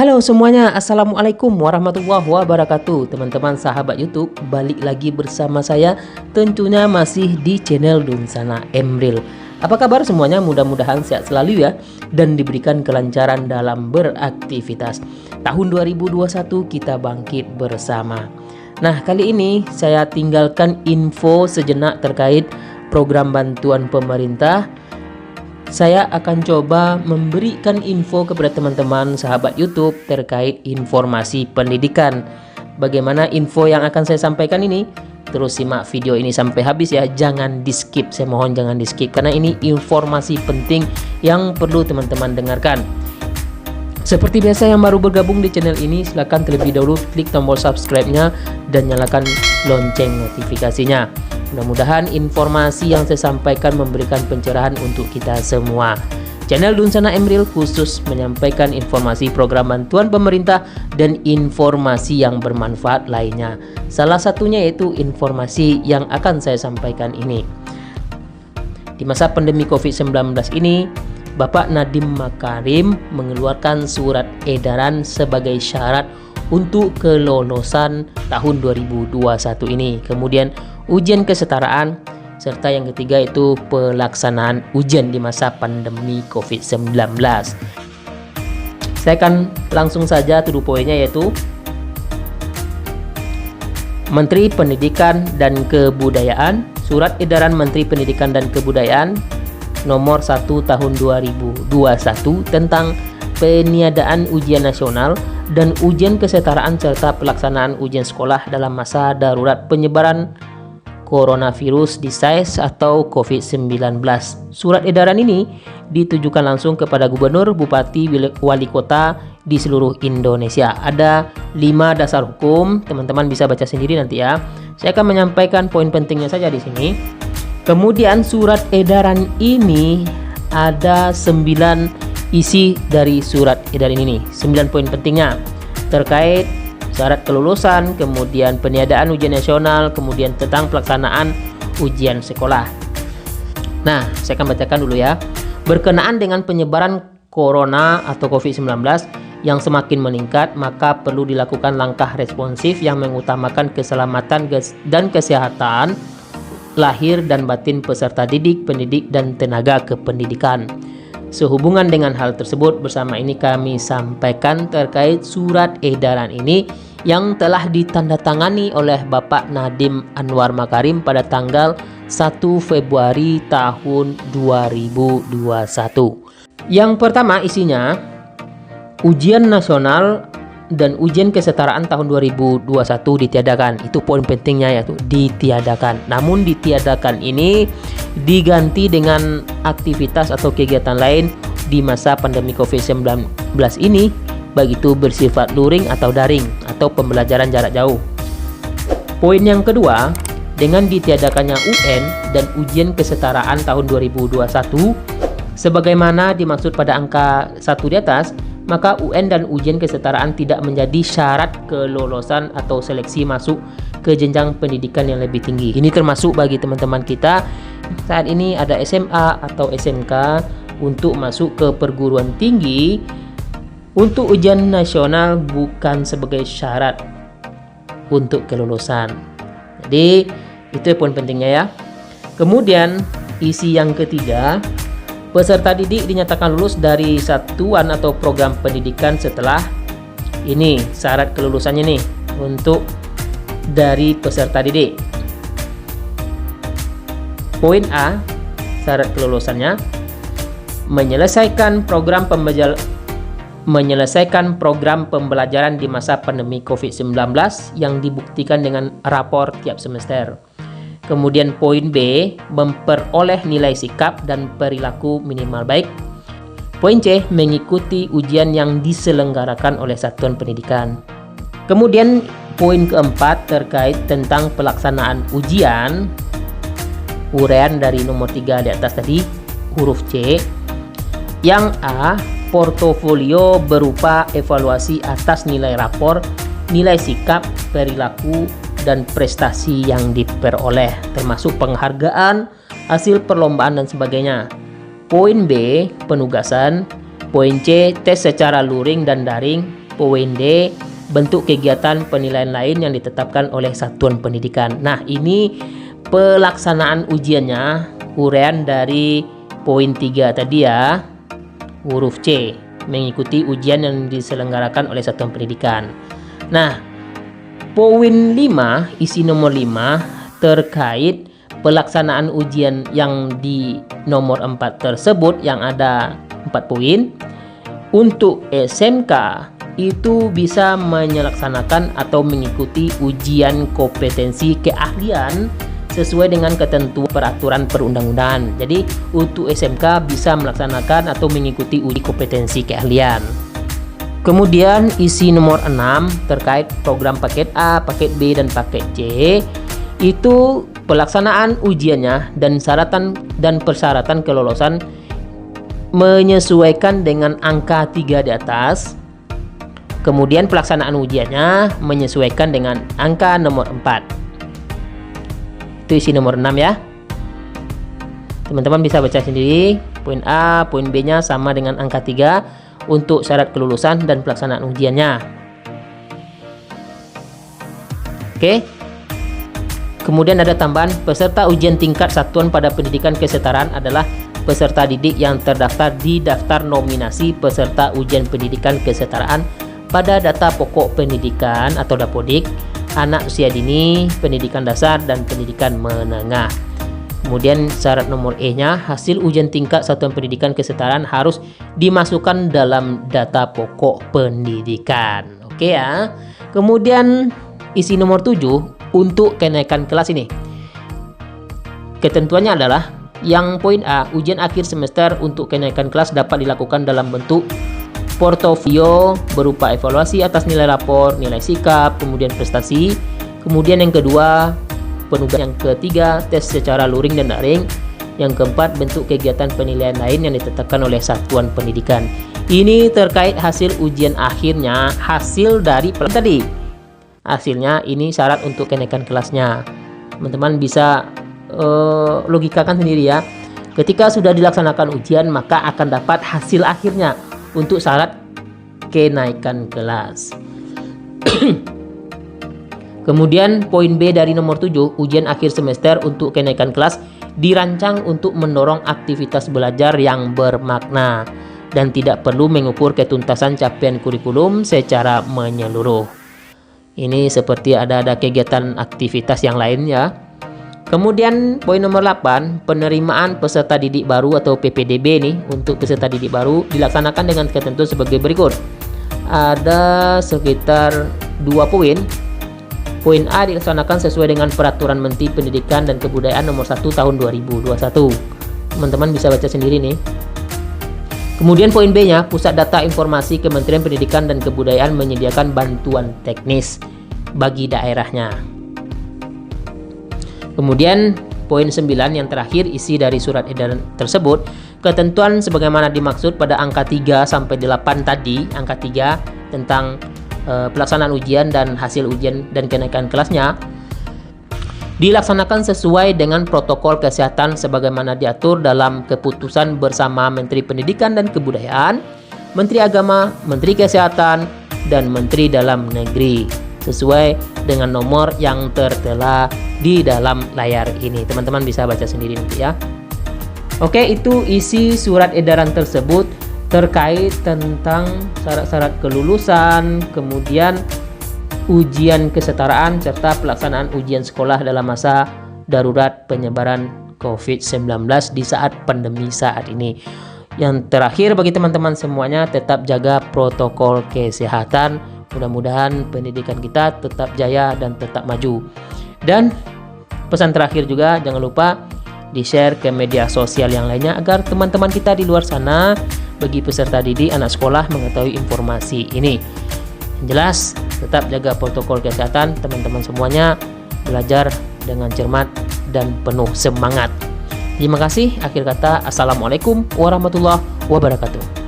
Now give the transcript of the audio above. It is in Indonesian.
Halo semuanya, Assalamualaikum warahmatullahi wabarakatuh. Teman-teman sahabat YouTube, balik lagi bersama saya, tentunya masih di channel Dunsana Emril. Apa kabar semuanya? Mudah-mudahan sehat selalu ya, dan diberikan kelancaran dalam beraktivitas. Tahun 2021 kita bangkit bersama. Nah, kali ini saya tinggalkan info sejenak terkait program bantuan pemerintah. Saya akan coba memberikan info kepada teman-teman sahabat YouTube terkait informasi pendidikan. Bagaimana info yang akan saya sampaikan ini? Terus simak video ini sampai habis ya, jangan di skip. Saya mohon jangan di skip karena ini informasi penting yang perlu teman-teman dengarkan. Seperti biasa, yang baru bergabung di channel ini silahkan terlebih dahulu klik tombol subscribe-nya dan nyalakan lonceng notifikasinya. Mudah-mudahan informasi yang saya sampaikan memberikan pencerahan untuk kita semua. Channel Dunsana Emril khusus menyampaikan informasi program bantuan pemerintah dan informasi yang bermanfaat lainnya. Salah satunya yaitu informasi yang akan saya sampaikan ini. Di masa pandemi COVID-19 ini, Bapak Nadiem Makarim mengeluarkan surat edaran sebagai syarat untuk kelolosan tahun 2021 ini. Kemudian ujian kesetaraan, serta yang ketiga itu pelaksanaan ujian di masa pandemi COVID-19. Saya akan langsung saja to the point-nya, yaitu Menteri Pendidikan dan Kebudayaan, Surat Edaran Menteri Pendidikan dan Kebudayaan nomor 1 tahun 2021 tentang peniadaan ujian nasional dan ujian kesetaraan serta pelaksanaan ujian sekolah dalam masa darurat penyebaran coronavirus disease atau COVID-19. Surat edaran ini ditujukan langsung kepada gubernur, bupati, wali kota di seluruh Indonesia. Ada 5 dasar hukum, teman-teman bisa baca sendiri nanti ya. Saya akan menyampaikan poin pentingnya saja di sini. Kemudian surat edaran ini ada 9 isi dari surat edaran ini, 9 poin pentingnya terkait syarat kelulusan, kemudian peniadaan ujian nasional, kemudian tentang pelaksanaan ujian sekolah. Nah, saya akan bacakan dulu ya. Berkenaan dengan penyebaran corona atau COVID-19 yang semakin meningkat, maka perlu dilakukan langkah responsif yang mengutamakan keselamatan dan kesehatan lahir dan batin peserta didik, pendidik, dan tenaga kependidikan. Sehubungan dengan hal tersebut, bersama ini kami sampaikan terkait surat edaran ini yang telah ditandatangani oleh Bapak Nadiem Anwar Makarim pada tanggal 1 Februari tahun 2021. Yang pertama isinya, ujian nasional dan ujian kesetaraan tahun 2021 ditiadakan. Itu poin pentingnya, yaitu ditiadakan. Namun ditiadakan ini diganti dengan aktivitas atau kegiatan lain di masa pandemi COVID-19 ini, baik itu bersifat luring atau daring atau pembelajaran jarak jauh. Poin yang kedua, dengan ditiadakannya UN dan ujian kesetaraan tahun 2021 sebagaimana dimaksud pada angka 1 di atas, maka UN dan ujian kesetaraan tidak menjadi syarat kelolosan atau seleksi masuk ke jenjang pendidikan yang lebih tinggi. Ini termasuk bagi teman-teman kita saat ini ada SMA atau SMK untuk masuk ke perguruan tinggi. Untuk ujian nasional bukan sebagai syarat untuk kelulusan. Jadi itu poin pentingnya ya. Kemudian isi yang ketiga, peserta didik dinyatakan lulus dari satuan atau program pendidikan setelah ini syarat kelulusannya nih untuk dari peserta didik. Poin A, syarat kelulusannya menyelesaikan program pembelajaran di masa pandemi COVID-19 yang dibuktikan dengan rapor tiap semester. Kemudian poin B, memperoleh nilai sikap dan perilaku minimal baik. Poin C, mengikuti ujian yang diselenggarakan oleh satuan pendidikan. Kemudian poin keempat terkait tentang pelaksanaan ujian, uraian dari nomor 3 di atas tadi, huruf C. Yang A, portofolio berupa evaluasi atas nilai rapor, nilai sikap, perilaku, dan prestasi yang diperoleh, termasuk penghargaan, hasil perlombaan, dan sebagainya. Poin B, penugasan. Poin C, tes secara luring dan daring. Poin D, bentuk kegiatan penilaian lain yang ditetapkan oleh satuan pendidikan. Nah, ini pelaksanaan ujiannya, uraian dari poin 3 tadi ya, huruf C, mengikuti ujian yang diselenggarakan oleh satuan pendidikan. Nah, poin 5, isi nomor 5 terkait pelaksanaan ujian yang di nomor 4 tersebut yang ada 4 poin. Untuk SMK itu bisa menyelaksanakan atau mengikuti ujian kompetensi keahlian sesuai dengan ketentuan peraturan perundang-undangan. Jadi untuk SMK bisa melaksanakan atau mengikuti uji kompetensi keahlian. Kemudian isi nomor 6 terkait program paket A, paket B, dan paket C, itu pelaksanaan ujiannya dan persyaratan kelolosan menyesuaikan dengan angka 3 di atas. Kemudian pelaksanaan ujiannya menyesuaikan dengan angka nomor 4. Itu isi nomor 6 ya. Teman-teman bisa baca sendiri. Poin A, poin B-nya sama dengan angka 3 untuk syarat kelulusan dan pelaksanaan ujiannya. Oke. Kemudian ada tambahan, peserta ujian tingkat satuan pada pendidikan kesetaraan adalah peserta didik yang terdaftar di daftar nominasi peserta ujian pendidikan kesetaraan pada data pokok pendidikan atau Dapodik, anak usia dini, pendidikan dasar, dan pendidikan menengah. Kemudian syarat nomor E-nya, hasil ujian tingkat satuan pendidikan kesetaraan harus dimasukkan dalam data pokok pendidikan. Oke ya. Kemudian isi nomor 7 untuk kenaikan kelas ini. Ketentuannya adalah yang poin A, ujian akhir semester untuk kenaikan kelas dapat dilakukan dalam bentuk portofolio berupa evaluasi atas nilai rapor, nilai sikap, kemudian prestasi. Kemudian yang kedua, penugasan. Yang ketiga, tes secara luring dan daring. Yang keempat, bentuk kegiatan penilaian lain yang ditetapkan oleh satuan pendidikan. Ini terkait hasil ujian akhirnya, hasil dari tadi. Hasilnya ini syarat untuk kenaikan kelasnya. Teman-teman bisa logikakan sendiri ya. Ketika sudah dilaksanakan ujian, maka akan dapat hasil akhirnya untuk syarat kenaikan kelas. Kemudian poin B dari nomor 7, ujian akhir semester untuk kenaikan kelas dirancang untuk mendorong aktivitas belajar yang bermakna dan tidak perlu mengukur ketuntasan capaian kurikulum secara menyeluruh. Ini seperti ada kegiatan aktivitas yang lain ya. Kemudian poin nomor 8, penerimaan peserta didik baru atau PPDB nih untuk peserta didik baru dilaksanakan dengan ketentuan sebagai berikut. Ada sekitar 2 poin. Poin A dilaksanakan sesuai dengan peraturan Menteri Pendidikan dan Kebudayaan nomor 1 tahun 2021. Teman-teman bisa baca sendiri nih. Kemudian poin B-nya, Pusat Data Informasi Kementerian Pendidikan dan Kebudayaan menyediakan bantuan teknis bagi daerahnya. Kemudian poin 9 yang terakhir, isi dari surat edaran tersebut, ketentuan sebagaimana dimaksud pada angka 3 sampai 8 tadi, angka 3 tentang pelaksanaan ujian dan hasil ujian dan kenaikan kelasnya dilaksanakan sesuai dengan protokol kesehatan sebagaimana diatur dalam keputusan bersama Menteri Pendidikan dan Kebudayaan, Menteri Agama, Menteri Kesehatan, dan Menteri Dalam Negeri sesuai dengan nomor yang tertera di dalam layar ini. Teman-teman bisa baca sendiri nanti ya. Oke, itu isi surat edaran tersebut terkait tentang syarat-syarat kelulusan, kemudian ujian kesetaraan, serta pelaksanaan ujian sekolah dalam masa darurat penyebaran COVID-19 di saat pandemi saat ini. Yang terakhir bagi teman-teman semuanya, tetap jaga protokol kesehatan. Mudah-mudahan pendidikan kita tetap jaya dan tetap maju. Dan pesan terakhir juga, jangan lupa di-share ke media sosial yang lainnya agar teman-teman kita di luar sana, bagi peserta didik anak sekolah, mengetahui informasi ini. Yang jelas, tetap jaga protokol kesehatan. Teman-teman semuanya belajar dengan cermat dan penuh semangat. Terima kasih. Akhir kata, assalamualaikum warahmatullahi wabarakatuh.